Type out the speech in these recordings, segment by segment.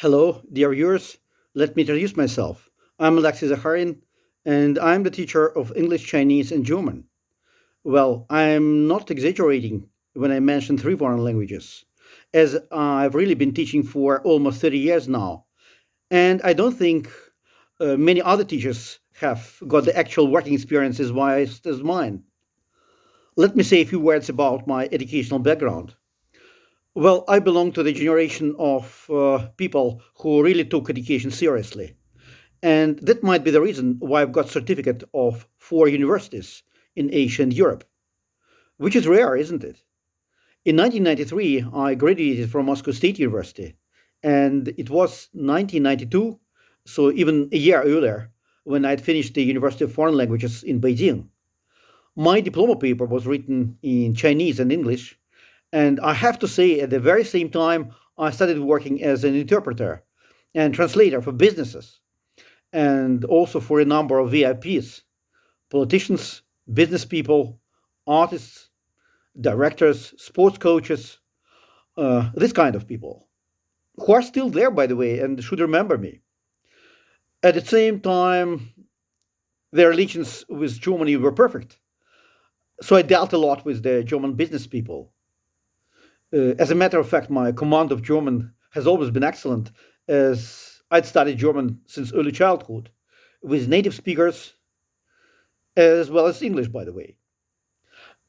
Hello, dear viewers. Let me introduce myself. I'm Alexei Zakharin, and I'm the teacher of English, Chinese, and German. Well, I'm not exaggerating when I mention three foreign languages, as I've really been teaching for almost 30 years now, and I don't think many other teachers have got the actual working experience as wide as mine. Let me say a few words about my educational background. Well, I belong to the generation of people who really took education seriously. And that might be the reason why I've got certificate of four universities in Asia and Europe, which is rare, isn't it? In 1993, I graduated from Moscow State University, and it was 1992, so even a year earlier, when I'd finished the University of Foreign Languages in Beijing. My diploma paper was written in Chinese and English, and I have to say, at the very same time, I started working as an interpreter and translator for businesses and also for a number of VIPs, politicians, business people, artists, directors, sports coaches, this kind of people, who are still there, by the way, and should remember me. At the same time, their relations with Germany were perfect. So I dealt a lot with the German business people. As a matter of fact, my command of German has always been excellent, as I'd studied German since early childhood, with native speakers as well as English, by the way.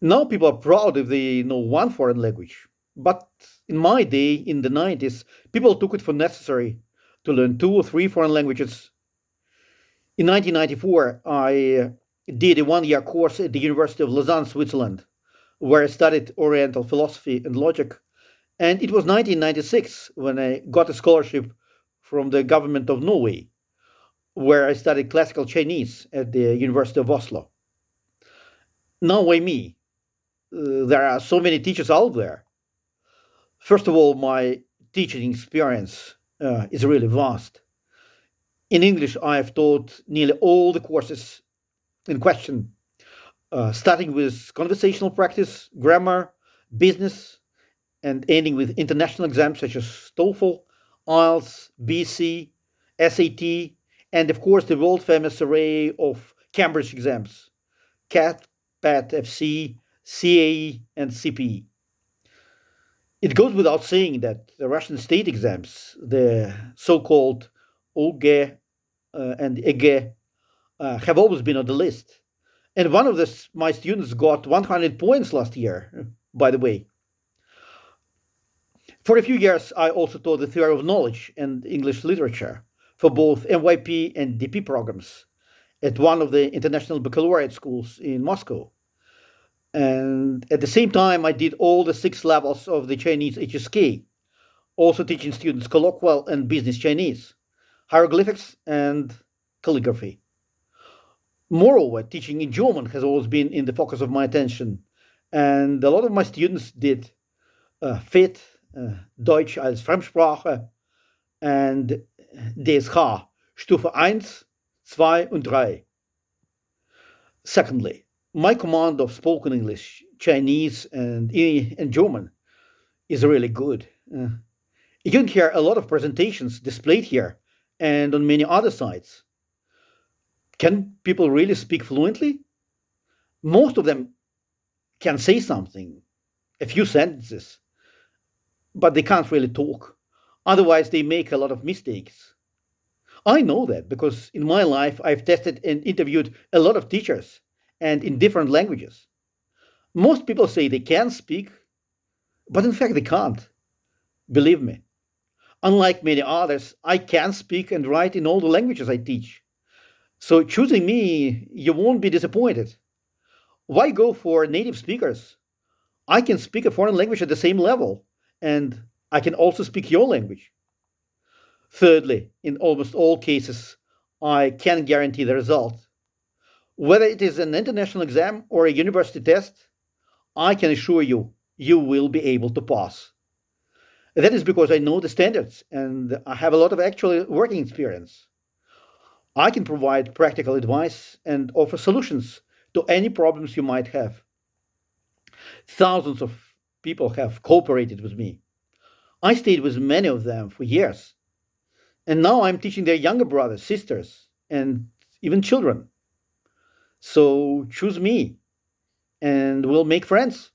Now people are proud if they know one foreign language. But in my day, in the 90s, people took it for necessary to learn two or three foreign languages. In 1994, I did a 1 year course at the University of Lausanne, Switzerland, where I studied Oriental philosophy and logic. And it was 1996 when I got a scholarship from the government of Norway, where I studied classical Chinese at the University of Oslo. Now, why me? There are so many teachers out there. First of all, my teaching experience is really vast. In English, I have taught nearly all the courses in question, starting with conversational practice, grammar, business, and ending with international exams such as TOEFL, IELTS, BC, SAT, and of course the world famous array of Cambridge exams CAT, PAT, FC, CAE, and CPE. It goes without saying that the Russian state exams, the so called OGE and EGE, have always been on the list. And one of my students got 100 points last year, by the way. For a few years, I also taught the theory of knowledge and English literature for both MYP and DP programs at one of the international baccalaureate schools in Moscow. And at the same time, I did all the six levels of the Chinese HSK, also teaching students colloquial and business Chinese, hieroglyphics, and calligraphy. Moreover, teaching in German has always been in the focus of my attention, and a lot of my students did FIT, Deutsch als Fremdsprache, and DSH, Stufe 1, 2 und 3. Secondly, my command of spoken English, Chinese, and German is really good. You can hear a lot of presentations displayed here and on many other sites. Can people really speak fluently? Most of them can say something, a few sentences, but they can't really talk. Otherwise, they make a lot of mistakes. I know that because in my life I've tested and interviewed a lot of teachers and in different languages. Most people say they can speak, but in fact they can't. Believe me. Unlike many others, I can speak and write in all the languages I teach. So choosing me, you won't be disappointed. Why go for native speakers? I can speak a foreign language at the same level, and I can also speak your language. Thirdly, in almost all cases, I can guarantee the result. Whether it is an international exam or a university test, I can assure you, you will be able to pass. That is because I know the standards and I have a lot of actual working experience. I can provide practical advice and offer solutions to any problems you might have. Thousands of people have cooperated with me. I stayed with many of them for years. And now I'm teaching their younger brothers, sisters, and even children. So choose me and we'll make friends.